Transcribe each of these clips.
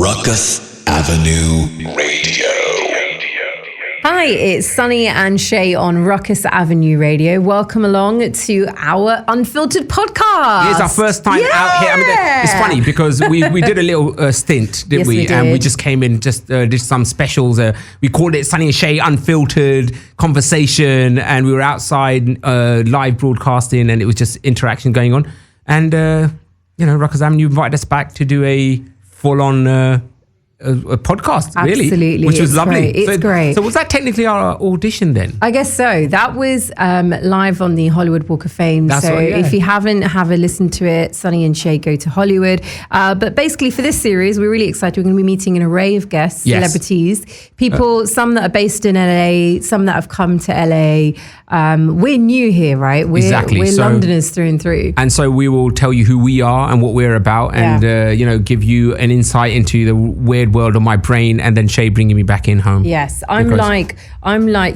Ruckus Avenue Radio. Hi, it's Sunny and Shay on Ruckus Avenue Radio. Welcome along to our Unfiltered podcast. It's our first time out here. I mean, it's funny because we did a little stint, didn't Yes, we? we did. And we just came in, did some specials. We called it Sunny and Shay Unfiltered Conversation, and we were outside live broadcasting, and it was just interaction going on. And, Ruckus Avenue invited us back to do a full-on a podcast, really. Absolutely. Which was lovely. Great. It's great. So was that technically our audition then? I guess so. That was live on the Hollywood Walk of Fame. That's so right, yeah. if you haven't, have a listen to it. Sunny and Shay go to Hollywood. But basically for this series, we're really excited. We're going to be meeting an array of guests, Yes. celebrities, people, some that are based in LA, some that have come to LA. We're new here, right? Exactly. We're So- Londoners through and through. And so we will tell you who we are and what we're about, and give you an insight into the weird world of my brain, and then Shay bringing me back in home. Yes, I'm like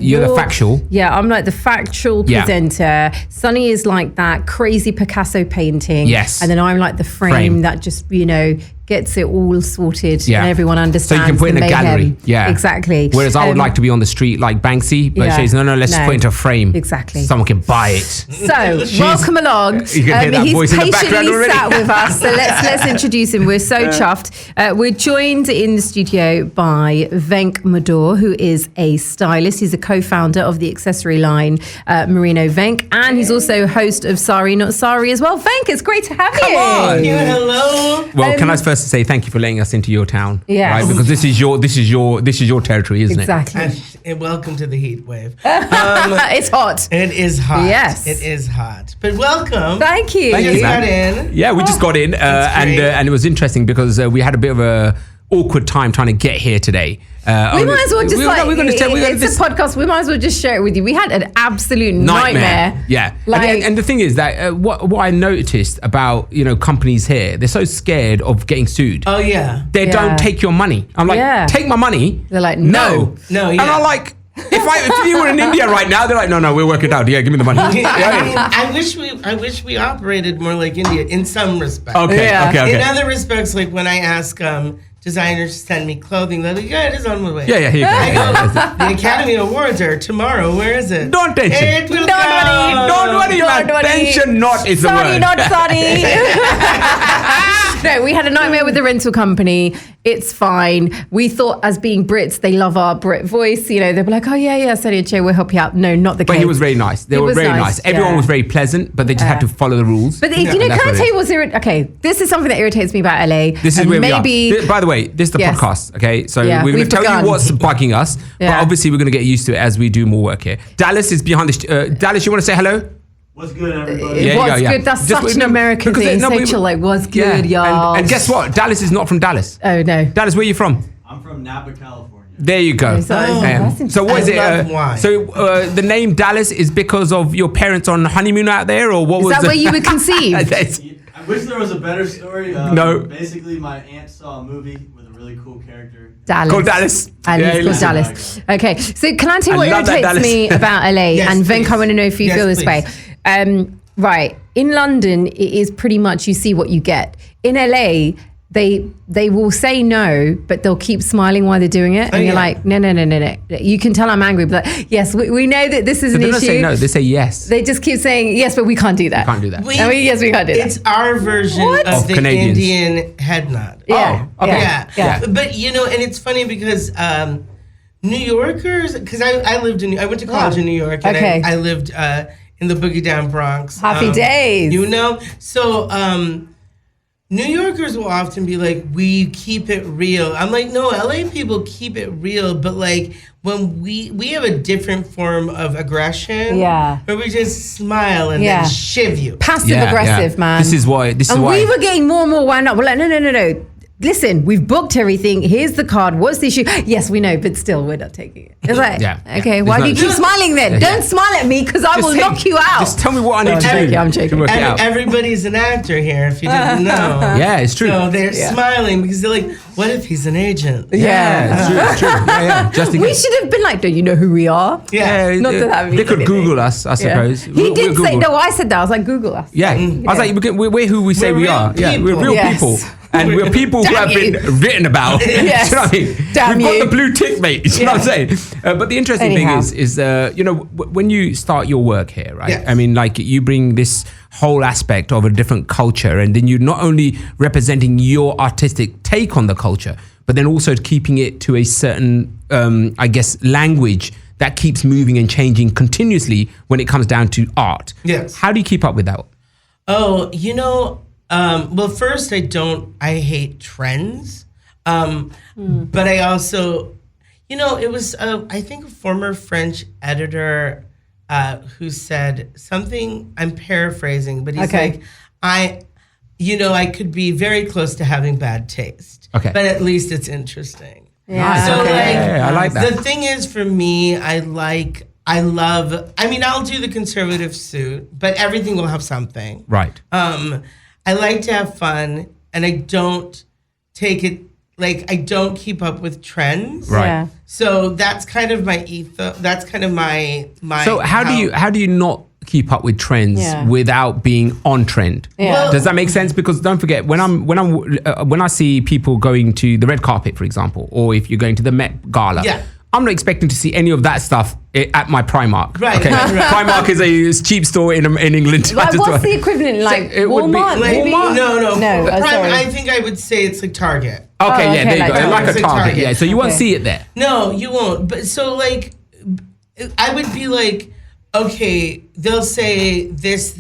You're the factual. Yeah, I'm like the factual Yeah. presenter. Sunny is like that crazy Picasso painting. Yes. And then I'm like the frame. That just, gets it all sorted Yeah. and everyone So understands. you can put it in the a mayhem. gallery. Yeah. Exactly. Whereas I would like to be on the street like Banksy, but Yeah. Shay's no, let's just No. put it into a frame. Exactly. Someone can buy it. So, welcome along. You can hear that He's voice in the background patiently already. sat with us, so let's introduce him. We're so chuffed. We're joined in the studio by Venk Modur, who is a stylist. He's a co-founder of the accessory line Mariko Venk, and he's also host of Sorry Not Sorry as well. Venk, it's great to have you. on. Hello. Well, can I first say thank you for letting us into your town? Yes. Right? Because this is your territory, isn't Exactly. And welcome to the heat wave. It's hot. It is hot. Yes. It is hot. But welcome. Thank you. Thank you, Just man. got in. it? Yeah, we just got in, and it was interesting because we had a bit of a awkward time trying to get here today. We might as well just it's a podcast. podcast. We might as well just share it with you. We had an absolute nightmare. Yeah, Like- and the thing is that what I noticed about companies here, they're so scared of getting sued. Oh, yeah. They Yeah. don't take your money. I'm like, Yeah. take my money. They're like, no. No, And yeah. I'm like, if you were in India right now, they're like, no, we'll work it out. Yeah, give me the money. I mean, Yeah. I wish we operated more like India in some respects. Okay, Yeah. okay. In other respects, like when I ask designers to send me clothing, they're like, yeah, it is on the way. Yeah, here you I go. go, the Academy Awards are tomorrow. Where is it? Don't tension. It will Don't come. Don't worry, man. worry. Tension not is the Sorry, word. not sorry. No, we had a nightmare with the rental company. It's fine. We thought as being Brits, they love our Brit voice. They were like, oh, yeah, Sunny and Shay, we'll help you out. No, not the case. But he was very nice. They He were was very nice, nice. Everyone yeah. was very pleasant, but they just had to follow the rules. But, And can that's I what it tell you is. what's okay, this is something that irritates me about LA. This is and where maybe, we are. By the way, this is the Yes. podcast, okay? So Yeah, we're going we've to tell begun. you what's bugging us, but Yeah. obviously we're going to get used to it as we do more work here. Dallas is behind the... Dallas, you want to say hello? What's good, everybody? Yeah, what's yeah. good? That's Just- such an no, American because thing. no, we- Sexual, like, what's good, y'all? And guess what? Dallas is not from Dallas. Oh, no. Dallas, where are you from? I'm from Napa, California. There you go. So that's So what is I it? love wine. So the name Dallas is because of your parents on honeymoon out there, or what Is was that where you were conceived? That's- I wish there was a better story. No. Basically, my aunt saw a movie with a really cool character. Dallas. Called Dallas. And Yeah, he's called listen. Dallas. Okay, so can I tell you I what love that, irritates Dallas. me about LA? Yes, and Venk, please. I want to know if you Yes, feel this way. please. Right, in London, it is pretty much you see what you get. In LA, they will say no, but they'll keep smiling while they're doing it. And you're yeah. like, no. You can tell I'm angry, but like, yes, we know that this is But an they don't issue. say no, they say yes. They just keep saying, yes, but we can't do that. Can't do that. Yes, we can't do that. It's our version What? of Of the Canadians. Indian head nod. Yeah. Oh, okay. Yeah. But and it's funny because New Yorkers, because I went to college in New York, and Okay. I lived in the Boogie Down Bronx. Happy days. So New Yorkers will often be like, we keep it real. I'm like, no, LA people keep it real, but like when we have a different form of aggression. Yeah. Where we just smile and Yeah. then shiv you. Passive Yeah, aggressive, yeah. man. This is why. And we were getting more and more wound up. We're like, no. Listen, we've booked everything. Here's the card. What's the issue? Yes, we know, but still, we're not taking it. It's like, Yeah, okay, yeah. why do There's you no- keep smiling then? Yeah. Don't smile at me because I will say- knock you out. Just tell me what I need to do. I'm joking. to work it out. Everybody's an actor here, if you didn't know. Yeah, it's true. So they're smiling because they're like, what if he's an agent? Yeah, it's true. Yeah. Just in We case. should have been like, do you know who we are? Yeah. Not that that they means could anything. Google us, I suppose. He We're did say, Googled. no, I said that. I was like, Google us. Yeah, I was like, we're who we say We're we real are. Yeah, we're people. real Yes. people. And we're people who have been written about. Yes. You know what I mean? Damn We've you. got the blue tick, mate. You know what I'm saying? But the interesting Anyhow. thing is you know, when you start your work here, right? Yes. I mean, like you bring this whole aspect of a different culture, and then you're not only representing your artistic take on the culture, but then also keeping it to a certain, I guess, language that keeps moving and changing continuously when it comes down to art. Yes. How do you keep up with that? Oh, you know, well, first, I hate trends. But I also, you know, it was, I think a former French editor who said something, I'm paraphrasing, but he's Okay. like, I could be very close to having bad taste. Okay. But at least it's interesting. Yeah. So Okay. Yeah, I like that. The thing is, for me, I'll do the conservative suit, but everything will have something. Right. I like to have fun, and I don't take it, I don't keep up with trends. Right. Yeah. So that's kind of my ethos. That's kind of my. So how do you not keep up with trends Yeah. without being on trend? Yeah. Well- Does that make sense? Because don't forget, when I see people going to the red carpet, for example, or if you're going to the Met Gala, Yeah. I'm not expecting to see any of that stuff at my Primark. Right, Okay. right. Primark is a cheap store in England. Like, what's the equivalent? Like it would be- Walmart, maybe? Walmart? No. No, Prime, sorry. I think I would say it's like Target. Okay, Oh, yeah, okay, there you like go. Target. Like a It's like Target. Target. Yeah, so you won't Okay. see it there. No, you won't. But so I would be like, okay, they'll say this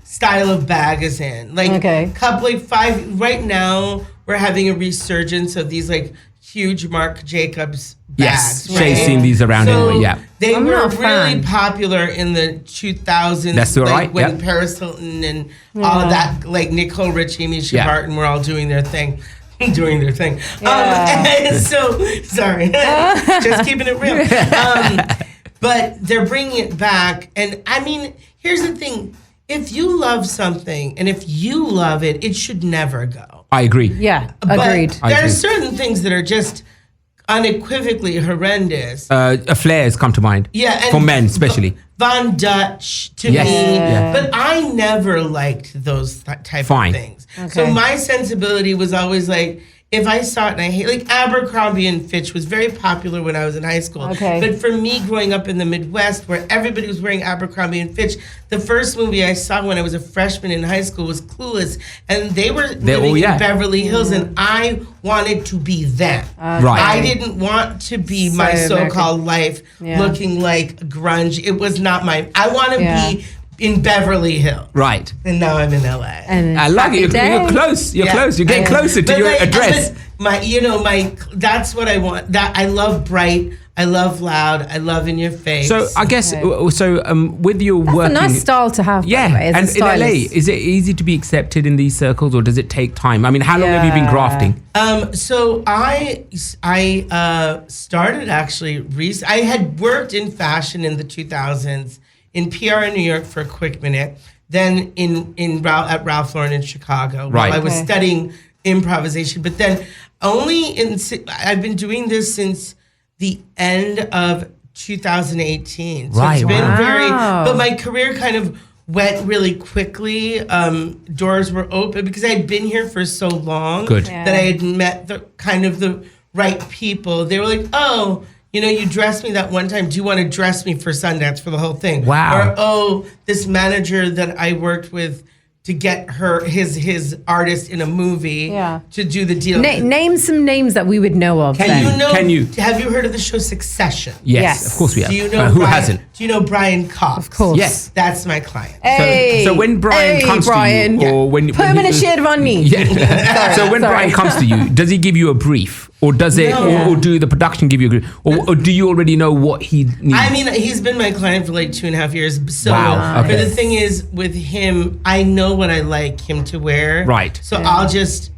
style of bag is in. Like Okay. five right now we're having a resurgence of these like huge Marc Jacobs bags. Yes, Shay's right? seen these around So anyway, yeah. They I'm were not a really fan. popular in the 2000s. That's all right, When yeah. Paris Hilton and all of that, like Nicole Richie, Misha Yeah. Barton were all doing their thing. Doing their thing. Yeah. And so, sorry, just keeping it real. But they're bringing it back. And I mean, here's the thing. If you love something and if you love it, it should never go. I agree. Yeah, But agreed. I there are agree. certain things that are just unequivocally horrendous. Flares come to mind. Yeah, and for men especially. Von Dutch to Yes, me, yeah. but I never liked those type Fine. of things. Okay. So my sensibility was always like, if I saw it and I hate, like Abercrombie and Fitch was very popular when I was in high school. Okay. But for me, growing up in the Midwest, where everybody was wearing Abercrombie and Fitch, the first movie I saw when I was a freshman in high school was Clueless, and they were living in Beverly Hills, and I wanted to be them. Right. I didn't want to be my So so-called life Yeah. looking like grunge. It was not my. I want to Yeah. be in Beverly Hills, Right. and now I'm in LA. And I like it. You're happy close. You're Yeah. close. You're getting Yeah. closer to But your like, address. but that's what I want. That I love bright. I love loud. I love in your face. So I guess with your That's working, a nice style to have. by the yeah, way, as a and in LA, stylist. is it easy to be accepted in these circles, or does it take time? I mean, how long have you been Yeah. grafting? So I started actually. I had worked in fashion in the 2000s in PR in New York for a quick minute. Then at Ralph Lauren in Chicago, Right. while I was Okay. studying improvisation. But then I've been doing this since the end of 2018. So Right, it's been wow. but my career kind of went really quickly. Doors were open because I had been here for so long Good. that I had met the right people. They were like, oh, you dressed me that one time. Do you want to dress me for Sundance for the whole thing? Wow. Or, oh, this manager that I worked with to get his artist in a movie Yeah. to do the deal. Name some names that we would know of. Can then. you know? Can you- Have you heard of the show Succession? Yes, Yes. of course we have. Do you know Who Brian, hasn't? Do you know Brian Cox? Of course. Yes. That's my client. Hey, So when Brian comes Brian. to you, or when Permanent Sherwani. yeah. So when sorry. Brian comes to you, does he give you a brief, or does it, No. or do the production give you a brief, or do you already know what he needs? I mean, he's been my client for like 2.5 years. So, Wow, okay. but the thing is, with him, I know what I like him to wear. Right. So I'll just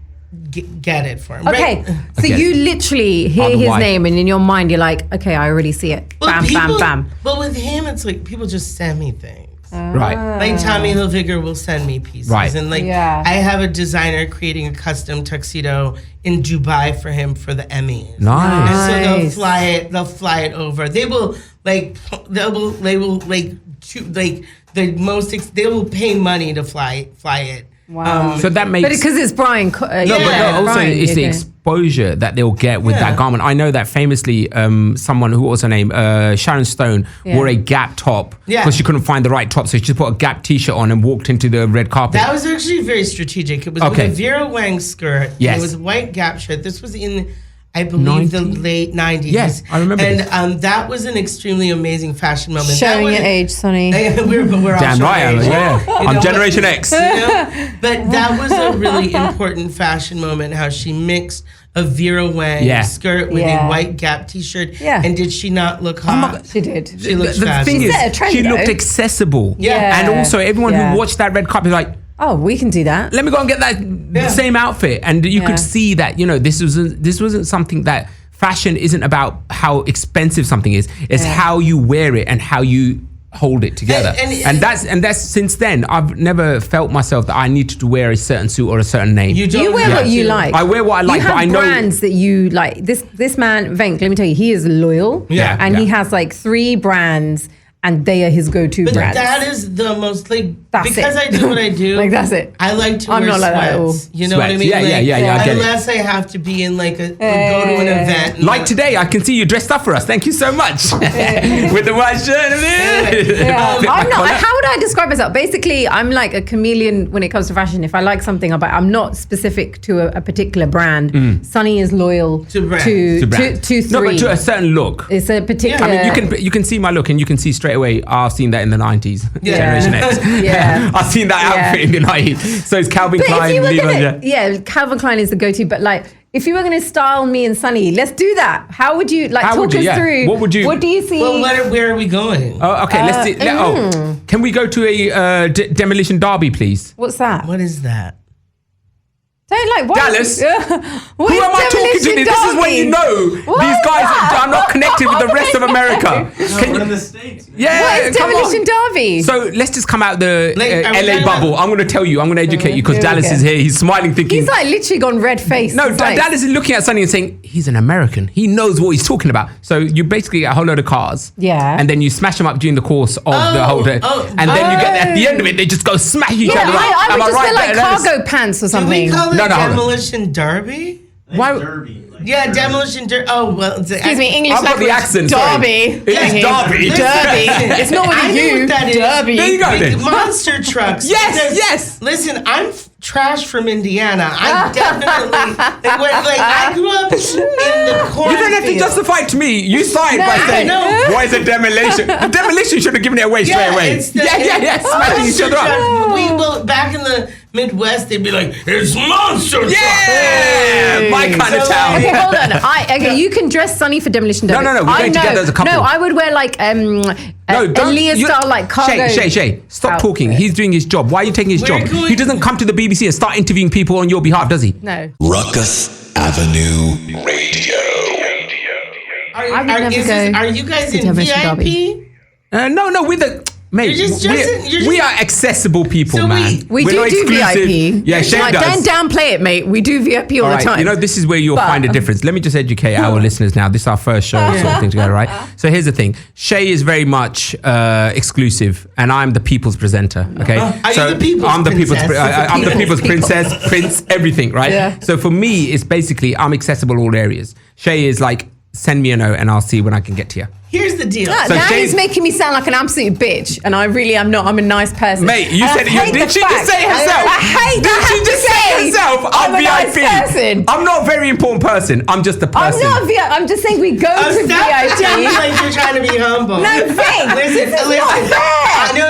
get it for him. Okay, Right? so Okay. you literally hear Other his wife. name, and in your mind, you're like, okay, I already see it. Well, Bam, bam, bam. But with him, it's like people just send me things. Right. Like Tommy Hilfiger will send me pieces, Right. and like Yeah. I have a designer creating a custom tuxedo in Dubai for him for the Emmys. Nice. And so they'll Nice. fly it over. They will they will pay money to fly it Wow. So that makes... But because it's Brian. No, but no, also Brian, it's the okay. exposure that they'll get with that garment. I know that famously, someone who was her name, Sharon Stone, wore a Gap top because she couldn't find the right top, so she just put a Gap t-shirt on and walked into the red carpet. That was actually very strategic. It was with a Vera Wang skirt. Yes. It was a white Gap shirt. This was in, I believe, the late 90s. Yes, I remember And that was an extremely amazing fashion moment. Showing that your age, Sonny. we're all Damn showing right, age. yeah. You I'm know, Generation X. You know? But that was a really important fashion moment, how she mixed a Vera Wang skirt with a white Gap t-shirt. Yeah. And did she not look hot? She did. She looked The fabulous. thing is, set a trend, she looked though. accessible. Yeah. And also, everyone who watched that red carpet was like, Oh, we can do that. let me go and get that same outfit. And you could see that, this wasn't something that... Fashion isn't about how expensive something is. It's how you wear it and how you hold it together. And that's since then, I've never felt myself that I needed to wear a certain suit or a certain name. You wear what you like. I wear what I like, you but I have know brands that you like. This man, Venk, let me tell you, he is loyal. Yeah. And Yeah. he has like 3 brands and they are his go-to But brands. that is the most That's because it. I do what I do. Like, that's it. I like to I'm wear not like that at all. sweats. You know what I Sweats. mean? Yeah, I get it. Unless I have to be in like go to an event. and like today, I can see you dressed up for us. Thank you so much. With the white shirt. I'm not. How would I describe myself? Basically, I'm like a chameleon when it comes to fashion. If I like something, I'm not specific to a particular brand. Sonny is loyal To brands. to brands. 3. No, but to a certain look. It's a particular. I mean, you can see my look, and you can see straight away. I've seen that in the 90s. Generation X. Yeah. I've seen that outfit in the 90s. So it's Calvin But Klein. if you were Levi's, gonna, Calvin Klein is the go-to. But like, if you were going to style me and Sonny, let's do that. How would you How talk would you? us Yeah. through? What would you- What do you see? Well, where are we going? Oh, okay. Let's see. Can we go to a demolition derby, please? What's that? What is that? Don't like what? Dallas? Who Who am I talking to? This is when you know these guys are not connected with the rest of America. No, we're in the States, man. Yeah, What is come Demolition on. Derby? So let's just come out the Like, are we LA talking bubble. about- I'm going to tell you. I'm going to educate you because Here we Dallas go. is here. He's smiling, thinking. He's like literally gone red face. No, It's like- Dallas is looking at Sonny and saying, he's an American. He knows what he's talking about. So you basically get a whole load of cars. Yeah. And then you smash them up during the course of the whole day. And then you get at the end of it, they just go smash each Yeah, other up. I Am would just right, wear like Dallas? cargo pants or Do something. we call it No, hold on. Demolition Derby? Why- Derby. Like, Yeah, Demolition Derby. Oh, well. Excuse me, English I've got the language. accent, sorry. Derby. It's Derby. Derby. It's not with I know you. what that is. Derby. There you go, then. Monster trucks. Yes, Because- yes. Listen, I'm trash from Indiana. I definitely I grew up in the cornfield. You don't have to justify it to me. You started by No, saying, no. why is it demolition? The demolition should have given it away straight away. It's the, Smashing each other up. We will, back in the Midwest, they'd be like, "It's monster truck." Yeah, my kind of So, town. Okay, hold on. You can dress Sonny for Demolition Derby. No, we're going together as a couple. No, I would wear like No, don't. Aaliyah you- style like cargo. Shay, stop outfit. talking. He's doing his job. Why are you taking his We're job? going- He doesn't come to the BBC and start interviewing people on your behalf, does he? No. Ruckus Avenue Radio. I would never go Are you guys to in Demolition VIP? Derby. No, we're the... Mate, You're just dressing- you're we just- are accessible people, So man. We We're do not exclusive. VIP. Yeah, Shay Like, does. don't downplay it, mate. We do VIP all All the right, time. you know, this is where you'll But- find a difference. Let me just educate our listeners now. This is our first show or something together, right? So here's the thing. Shay is very much exclusive, and I'm the people's presenter, okay? Are so you the people's I'm the people's princess? I'm the people's princess, prince, everything, right? Yeah. So for me, it's basically I'm accessible all areas. Shay is like, send me a note and I'll see when I can get to you. Here's the deal. Now Shay's- he's making me sound like an absolute bitch, and I really am not. I'm a nice person. Mate, you And said I hate did the she fact- just say herself? I hate Did that she I have just to say herself? I'm I'm a nice VIP. person. I'm not a very important person. I'm just a I'm person. not VIP. I'm just saying we go to Stop pretending VIP. like you're trying to be humble. No, Venk, Listen, this is not fair.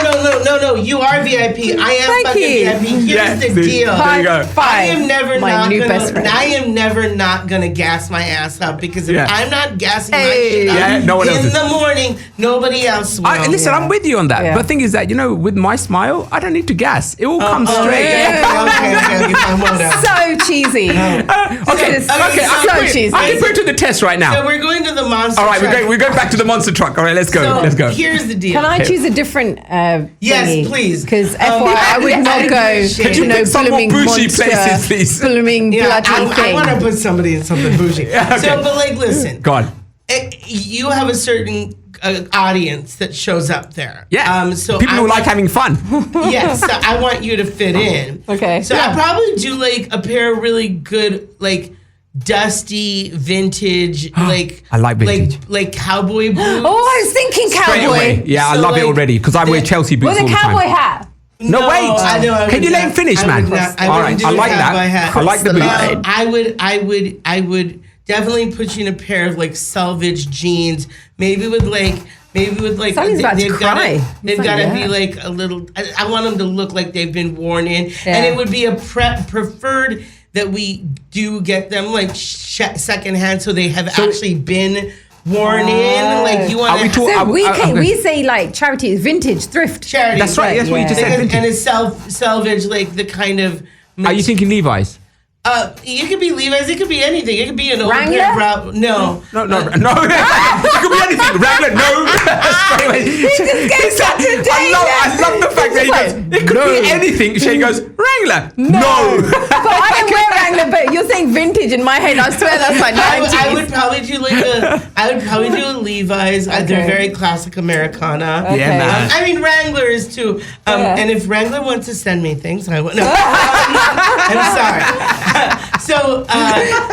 No. You are VIP. I am Thank fucking you. VIP. Here's Yeah, the see, deal. there you go. I am never My not new gonna. best friend. I am never not gonna gas my ass up because if Yeah. I'm not gassing my Hey. shit up Yeah, no one else in is. the morning, nobody else will. Listen, I'm with you on that. Yeah. But the thing is that, with my smile, I don't need to gas. It all comes straight. Okay, whatever. So cheesy. Okay, This is I cheesy. can put it to the test right now. So we're going to the monster. All right, truck. we're going back to the monster truck. All right, let's go. So Let's go. Here's the deal. Can I choose a different Yes, please. Because FYI, I would yes, not I go appreciate to it. no Pick some more blooming bougie monster, places, please. blooming Yeah, bloody I thing. want to put somebody in something bougie. Yeah, okay. So, but like, listen. Go on. You have a certain audience that shows up there. Yeah. So people who like having fun. Yes, so I want you to fit in. Okay. So I'd probably do like a pair of really good, like dusty vintage, like I like vintage. like cowboy boots. Oh, I was thinking Straight away. cowboy. Yeah, I So, love it like, already because I wear Chelsea boots With all a the time. cowboy hat. No, wait. I know, Can you let him finish, man? All right, I like that. I like the boots. I would definitely put you in a pair of like selvage jeans, maybe with like. Sonny's about to cry. They've got to be like a little. I want them to look like they've been worn in, and it would be a preferred that we do get them like secondhand, so they have actually been worn in. Like you want to. We say like charity is vintage thrift. Charity. That's right. That's what you just said. And it's salvage, like the kind of. Are you thinking Levi's? It could be Levi's. It could be anything. It could be an old Wrangler? pair of No. It could be anything. Wrangler, no. Straight away. I love the fact that he goes, it could be anything. Shay goes, Wrangler, no. But I don't wear Wrangler, but you're saying vintage in my head. I swear that's like 90s. I would probably do a Levi's. They're very classic Americana. Okay. Yeah, man. I mean Wranglers too. And if Wrangler wants to send me things, I would. No, I'm sorry. So,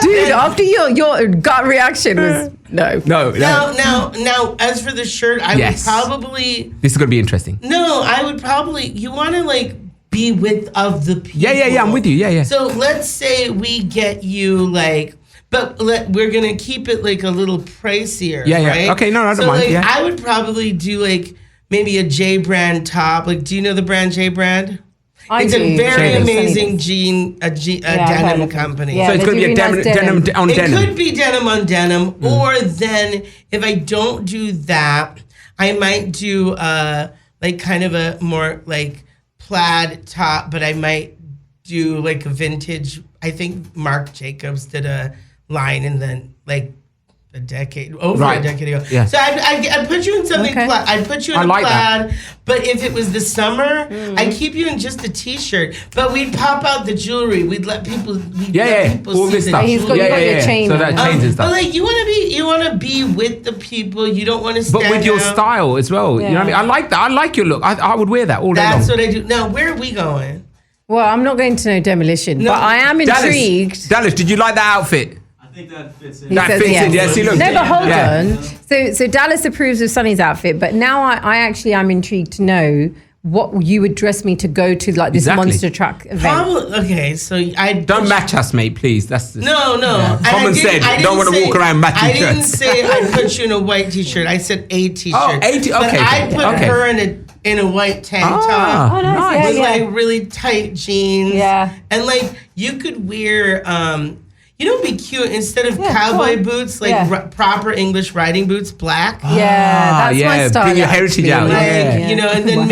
dude, after your gut reaction was no. Now, as for the shirt, I would probably. This is going to be interesting. No, I would probably. You want to like be with of the people. Yeah. I'm with you. Yeah. So let's say we get you like. But we're gonna keep it like a little pricier. Yeah. Right? Okay, no, I don't mind. Like, I would probably do like maybe a J brand top. Like, do you know the brand J brand? It's a very amazing denim company. Yeah, so it's going to be a denim on denim. It could be denim on denim, or then if I don't do that, I might do like kind of a more like plaid top, but I might do like a vintage. I think Marc Jacobs did a line and then like a decade ago. Yeah. So I'd put you in something. I'd put you in a plaid. But if it was the summer, I'd keep you in just a t-shirt. But we'd pop out the jewelry. We'd let people. All this stuff. He's got your chain. So that changes stuff. But like you want to be with the people. You don't want to stand But with your out. style as well. You know what I mean? I like that. I like your look. I would wear that all day long. That's what I do. Now, where are we going? Well, I'm not going to know Demolition, but I am intrigued. Dallas, did you like that outfit? I think that fits in. That fits in, yes. See, look. No, but hold on. So Dallas approves of Sonny's outfit, but now I actually am intrigued to know what you would dress me to go to like this monster truck event. Okay, so I don't match us, mate, please. That's no. Common said, don't want to walk around matching shirts. I didn't say I put you in a white t-shirt. I said a t-shirt. Oh, a t-shirt. Okay. But I put her in a white tank top. Oh, nice. With like really tight jeans. Yeah. And like you could wear you know, it'd be cute instead of cowboy boots, like proper English riding boots, black. Yeah, that's my style. Bring your heritage out. Like, you know, and then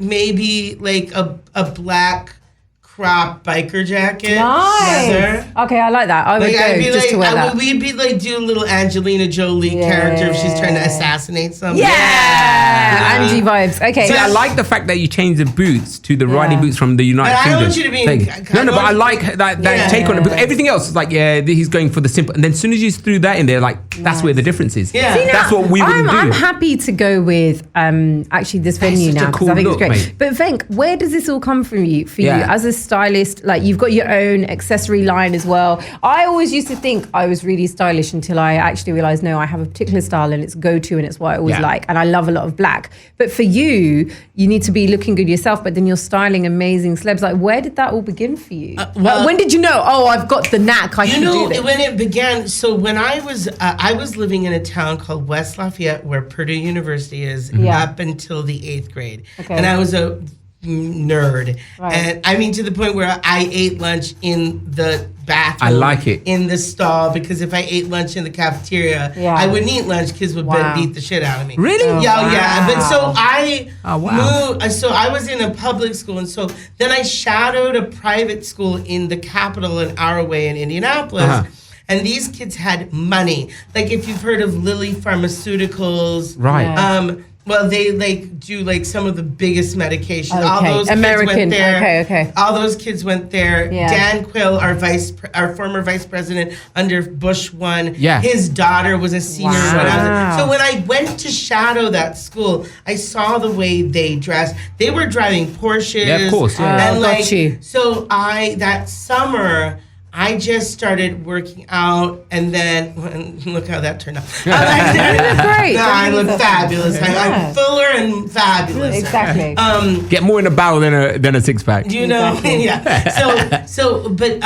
maybe like a black crop biker jacket. Nice. Leather. Okay, I like that. I would go just to wear that. We'd be like do a little Angelina Jolie character if she's trying to assassinate somebody. Yeah, Angie vibes. Okay. See, I like the fact that you changed the boots to the riding boots from the United Kingdom. I want you to be No, but I like that take on it. Because everything else is like, he's going for the simple. And then as soon as you threw that in there, like, that's where the difference is. Yeah. See, that's what we would do. I'm happy to go with actually this venue now because I think it's great. Mate. But Venk, where does this all come from you as a stylist? Like you've got your own accessory line as well. I always used to think I was really stylish until I actually realized no, I have a particular style and it's go-to and it's what I always like. And I love a lot of black. But for you need to be looking good yourself, but then you're styling amazing celebs. Like where did that all begin for you? When did you know, I've got the knack, I can do this? When it began, so when I was living in a town called West Lafayette where Purdue University is up until the 8th grade. Okay. And I was a nerd. Right. And I mean to the point where I ate lunch in the bathroom. I like it. In the stall because if I ate lunch in the cafeteria, I wouldn't eat lunch. Kids would beat the shit out of me. Really? Yeah. But so I moved. So I was in a public school, and so then I shadowed a private school in the capital, an hour away in Indianapolis. Uh-huh. And these kids had money. Like if you've heard of Lilly Pharmaceuticals, right? Well, they like do like some of the biggest medications. Okay. All those American. kids went there. Okay. All those kids went there. Yeah. Dan Quill, our former vice president under Bush 1. Yeah. His daughter was a senior. Wow. So when I went to shadow that school, I saw the way they dressed. They were driving Porsches. Yeah, of course, yeah. And Oh, got you. so that summer, I just started working out, and then look how that turned out. Great. No, I look fabulous. Yeah. I'm fuller and fabulous. Exactly. Get more in a barrel than a six pack. You know, yeah. But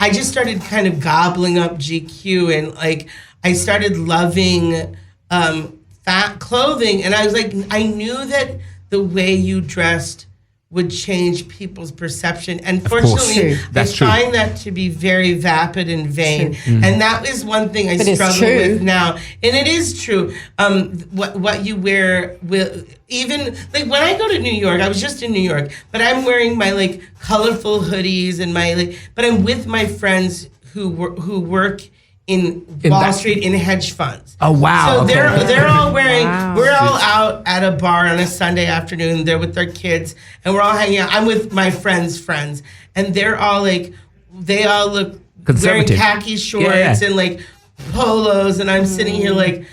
I just started kind of gobbling up GQ, and like I started loving fat clothing, and I was like, I knew that the way you dressed would change people's perception, and fortunately, That's I true. find that to be very vapid and vain, and that is one thing I But it's struggle true. with now, and it is true. What you wear will even like when I go to New York. I was just in New York, but I'm wearing my like colorful hoodies and my like. But I'm with my friends who work in Wall Street in hedge funds. Oh, wow. So Okay. they're all wearing. Wow. We're all out at a bar on a Sunday afternoon. They're with their kids, and we're all hanging out. I'm with my friends, and they're all like, they all look wearing Conservative. khaki shorts Yeah. and like polos, and I'm sitting here like.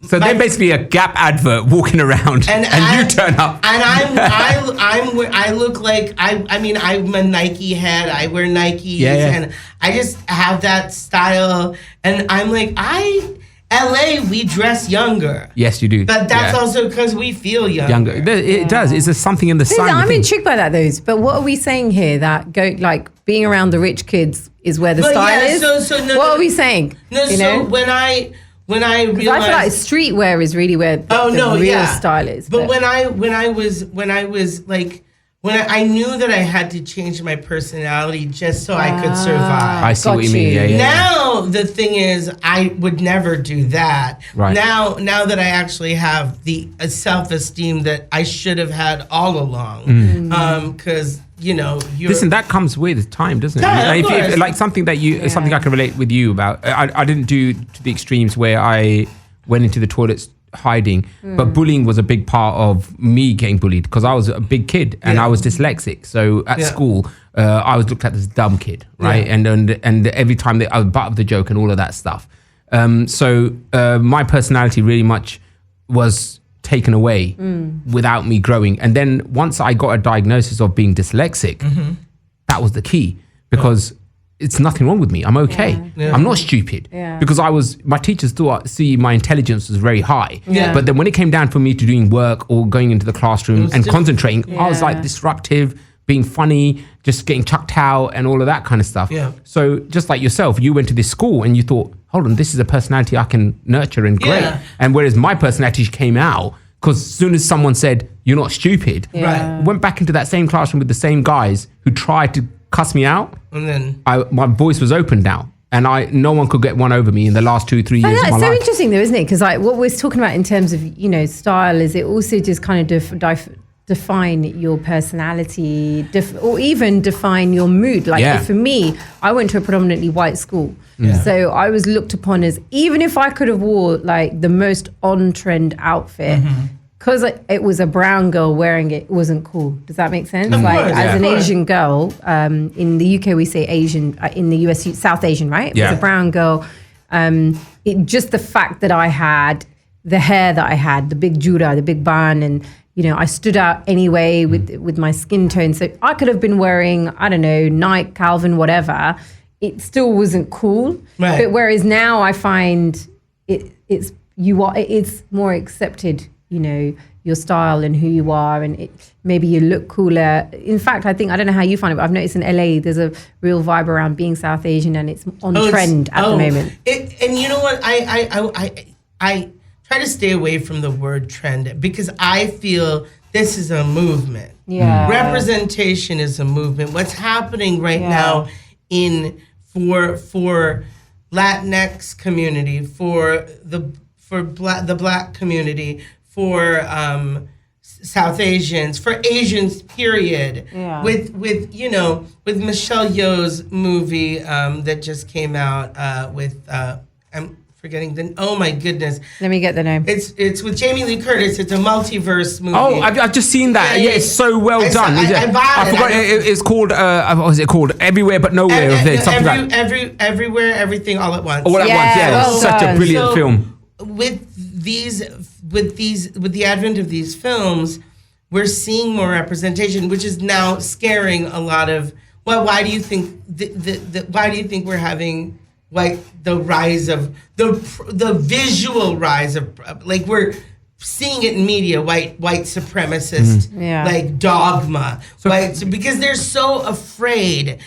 So they're basically a Gap advert walking around, and you turn up. And I look like I mean I'm a Nike head. I wear Nikes, and I just have that style. And I'm like LA, we dress younger. Yes, you do. But that's also because we feel younger. It does. Is there something in the sun? I'm intrigued by that, though. But what are we saying here? That being around the rich kids is where the But style yeah, is. so What are we saying? No, You so know? when I 'Cause I feel like realized. streetwear is really where the real style is. But when I was like. I knew that I had to change my personality just so I could survive. I see what you Got mean. you. Yeah. Now the thing is, I would never do that. Right. Now that I actually have the self-esteem that I should have had all along, because you're Listen, that comes with time, doesn't it? Yeah, of If course. like something I can relate with you about. I didn't do to the extremes where I went into the toilets hiding, but bullying was a big part of me getting bullied because I was a big kid and I was dyslexic. So at school, I was looked at as a dumb kid, right? Yeah. And every time I was butt of the joke and all of that stuff. So my personality really much was taken away without me growing. And then once I got a diagnosis of being dyslexic, that was the key because it's nothing wrong with me. I'm okay. Yeah. I'm not stupid because my teachers see my intelligence was very high. Yeah. But then when it came down for me to doing work or going into the classroom and concentrating, I was like disruptive, being funny, just getting chucked out and all of that kind of stuff. Yeah. So just like yourself, you went to this school and you thought, hold on, this is a personality I can nurture and grow. Yeah. And whereas my personality came out, because as soon as someone said, you're not stupid, Right. went back into that same classroom with the same guys who tried to cuss me out. And then My voice was open now, and no one could get one over me in the last 2-3 years of That's my so life. interesting, though, isn't it? Because what we're talking about in terms of style is it also just kind of define your personality, or even define your mood. Like for me, I went to a predominantly white school, so I was looked upon as, even if I could have wore like the most on-trend outfit. Because it was a brown girl wearing it, it wasn't cool. Does that make sense? As an Asian girl, in the UK we say Asian, in the US South Asian, right? It was a brown girl. Just the fact that I had the hair that I had, the big jura, the big bun, and I stood out anyway with my skin tone. So I could have been wearing, I don't know, Nike, Calvin, whatever. It still wasn't cool. Right. But whereas now I find it's more accepted. Your style and who you are, and maybe you look cooler. In fact, I don't know how you find it, but I've noticed in LA there's a real vibe around being South Asian, and it's on trend at the moment. And you know what? I try to stay away from the word trend because I feel this is a movement. Yeah. Representation is a movement. What's happening right now for Latinx community, for the Black community, for South Asians, for Asians, period. Yeah. With Michelle Yeoh's movie that just came out with I'm forgetting the. Oh my goodness! Let me get the name. It's with Jamie Lee Curtis. It's a multiverse movie. Oh, I've just seen that. Yeah, it's so well done. I bought it. forgot. It's called. What was it called? Everywhere but nowhere. Something like everywhere, everything, all at once. all at once. Yeah, well such a done. brilliant film. With the advent of these films, we're seeing more representation, which is now scaring a lot of. Well, why do you think why do you think we're having the rise of the visual rise of like we're seeing it in media, white supremacist like dogma, because they're so afraid.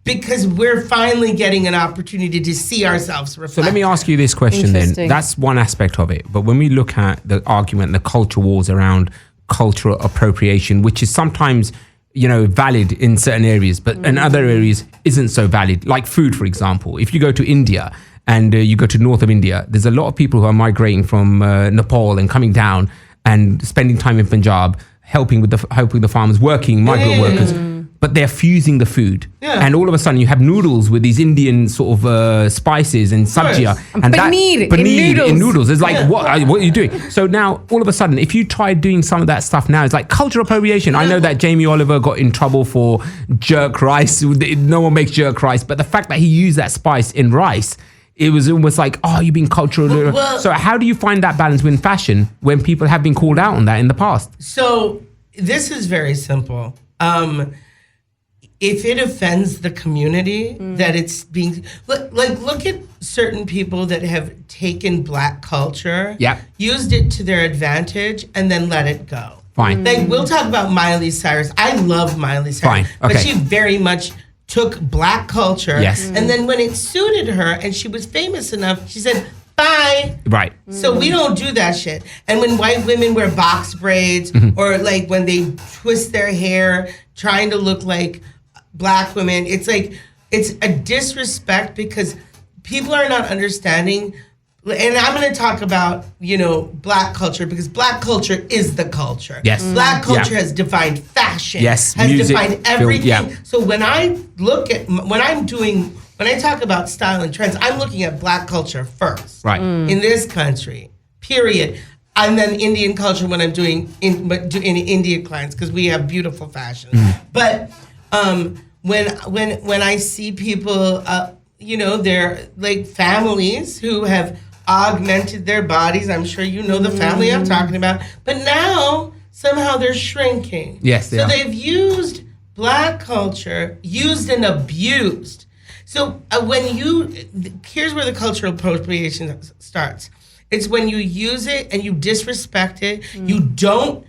Because we're finally getting an opportunity to see ourselves reflected. So let me ask you this question then. That's one aspect of it. But when we look at the argument, the culture wars around cultural appropriation, which is sometimes, valid in certain areas, but in other areas isn't so valid. Like food, for example. If you go to India and you go to north of India, there's a lot of people who are migrating from Nepal and coming down and spending time in Punjab, helping the farmers, working, migrant workers. But they're fusing the food. Yeah. And all of a sudden you have noodles with these Indian sort of spices and sabjia. And paneer in noodles. It's like, what are you doing? So now, all of a sudden, if you try doing some of that stuff now, it's like cultural appropriation. Yeah. I know that Jamie Oliver got in trouble for jerk rice. No one makes jerk rice. But the fact that he used that spice in rice, it was almost like, you're being cultural. So how do you find that balance with fashion when people have been called out on that in the past? So this is very simple. If it offends the community that it's being look at certain people that have taken Black culture, used it to their advantage, and then let it go. Fine. Like we'll talk about Miley Cyrus. I love Miley Cyrus, but she very much took Black culture, and then when it suited her and she was famous enough, she said, bye. Right. So we don't do that shit. And when white women wear box braids or like when they twist their hair trying to look like Black women, it's like it's a disrespect because people are not understanding. And I'm going to talk about, Black culture because Black culture is the culture. Yes. Black culture has defined fashion. Yes. Has Music, defined everything. film, So when I talk about style and trends, I'm looking at Black culture first. Right. In this country, period. And then Indian culture when I'm doing Indian clients because we have beautiful fashion. But when I see people, they're like families who have augmented their bodies. I'm sure you know the family I'm talking about. But now somehow they're shrinking. Yes, they are. So they've used Black culture, used and abused. So here's where the cultural appropriation starts. It's when you use it and you disrespect it. You don't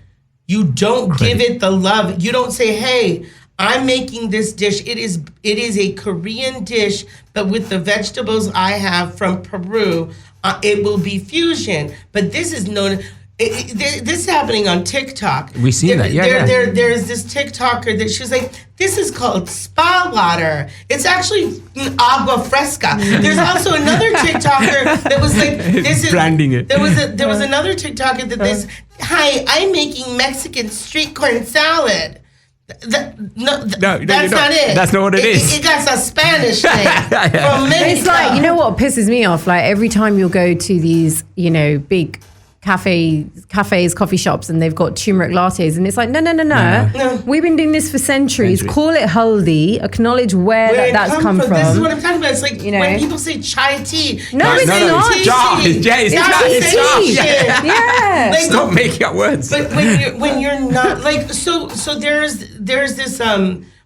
give it the love. You don't say, hey, I'm making this dish. It is a Korean dish, but with the vegetables I have from Peru, it will be fusion. But this is known. This is happening on TikTok. We seen that, There's this TikToker that she's like, this is called spa water. It's actually agua fresca. There's also another TikToker that was like, this is branding it. There was another TikToker that this, hi, I'm making Mexican street corn salad. That's not it. That's not what it is. It got a Spanish thing from Mexico. It's like, you know what pisses me off? Like every time you'll go to these, big cafes, coffee shops, and they've got turmeric lattes, and it's like, no. We've been doing this for centuries. Call it haldi. Acknowledge where that's come from. This is what I'm talking about. It's like when people say chai tea. No, it's not. It's chai. Yeah. Like, stop making up words. But when you're not like so there's this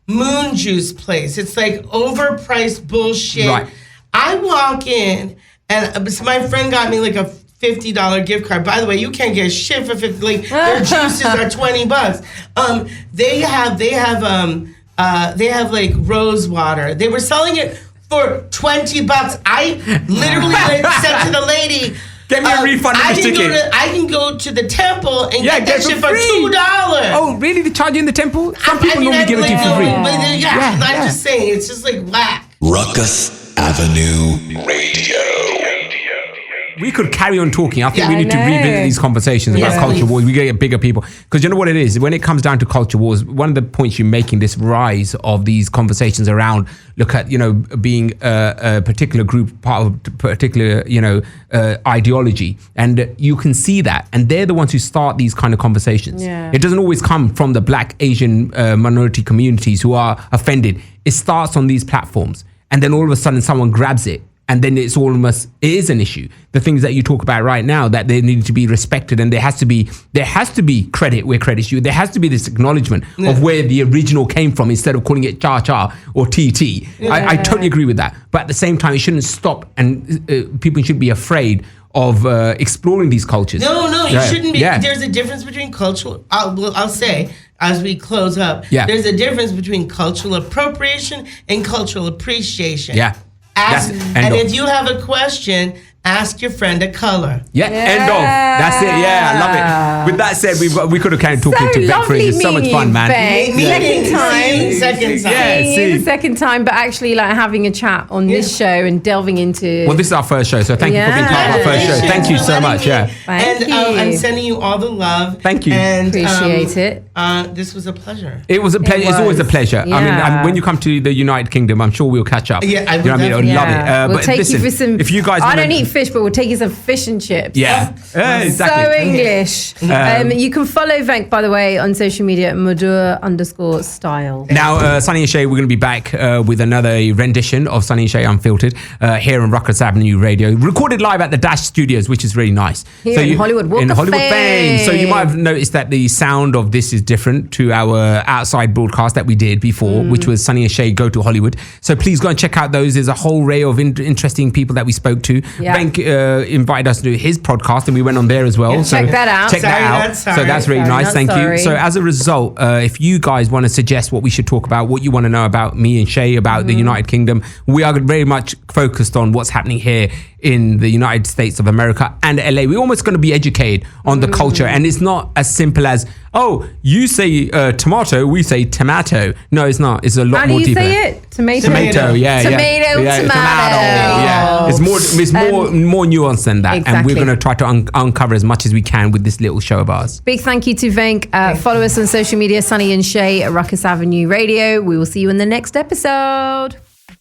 moon juice place. It's like overpriced bullshit. Right. I walk in and so my friend got me like a $50 gift card. By the way, you can't get shit for 50. Like their juices are $20. They have like rose water. They were selling it for $20. I literally said to the lady, get me a refund of the ticket. I can go to the temple and get that shit for $2. Oh, really? They charge you in the temple? Some people normally give it to you for free. I'm just saying, it's just like whack. Ruckus Avenue Radio. we could carry on talking. I think Yeah, we need to I know. revisit these conversations about Yes, culture please. wars. We get bigger people. Because you know what it is? When it comes down to culture wars, one of the points you're making, this rise of these conversations around, look at, being a particular group, part of a particular, ideology. And you can see that. And they're the ones who start these kind of conversations. Yeah. It doesn't always come from the Black, Asian minority communities who are offended. It starts on these platforms. And then all of a sudden someone grabs it. And then it is an issue. The things that you talk about right now, that they need to be respected, and there has to be credit where credit's due. There has to be this acknowledgement of where the original came from, instead of calling it cha-cha or TT. I totally agree with that. But at the same time, it shouldn't stop, and people shouldn't be afraid of exploring these cultures. No, you shouldn't be. Yeah. There's a difference between cultural. I'll say as we close up. Yeah. There's a difference between cultural appropriation and cultural appreciation. Yeah. Ask, That's- and end of. if you have a question, ask your friend of color. Yeah, end of. That's it. Yeah, I love it. With that said, we could have carried talking to Venk for ages. It's so much fun, man. Second time. Second time. Yeah. Seeing you the second time, but actually like having a chat on this show and delving into. Well, this is our first show, so thank you for being part of our first show. Thank you so much. Yeah. Thank and you. I'm sending you all the love. Thank you. And, Appreciate it. This was a pleasure. It was a pleasure. It's always a pleasure. I mean, Yeah. when you come to the United Kingdom, I'm sure we'll catch up. Yeah, I would you know what I mean? definitely. I'd love it. We'll But take listen, you for some. if you guys, I don't wanna- eat fish, but we'll take you some fish and chips. Yeah, exactly. So English. You can follow Venk, by the way, on social media, Modur_style. Now, Sunny and Shay, we're going to be back with another rendition of Sunny and Shay Unfiltered here on Ruckus Avenue Radio, recorded live at the Dash Studios, which is really nice. Here in Hollywood Walk in of Hollywood Fame. So you Fame. might have noticed that the sound of this is different to our outside broadcast that we did before, which was Sunny and Shay Go to Hollywood. So please go and check out those. There's a whole array of interesting people that we spoke to. Yeah. Venk invited us to do his podcast, and we went on there as well. Yeah, so check that out. Check Sorry, that not out. sorry. So that's really Sorry, nice. not Thank sorry. you. So as a result, if you guys want to suggest what we should talk about, what you want to know about me and Shay about the United Kingdom, we are very much focused on what's happening here in the United States of America and LA. We're almost going to be educated on the culture, and it's not as simple as, oh, you say tomato, we say tomato. No, it's not. It's a lot How more do you deeper. say it? Tomato. Tomato, yeah, Tomato, yeah. tomato. Yeah, it's more nuanced than that, and Exactly. we're going to try to uncover as much as we can with this little show of ours. Big thank you to Venk. Follow us on social media, Sunny and Shay at Ruckus Avenue Radio. We will see you in the next episode.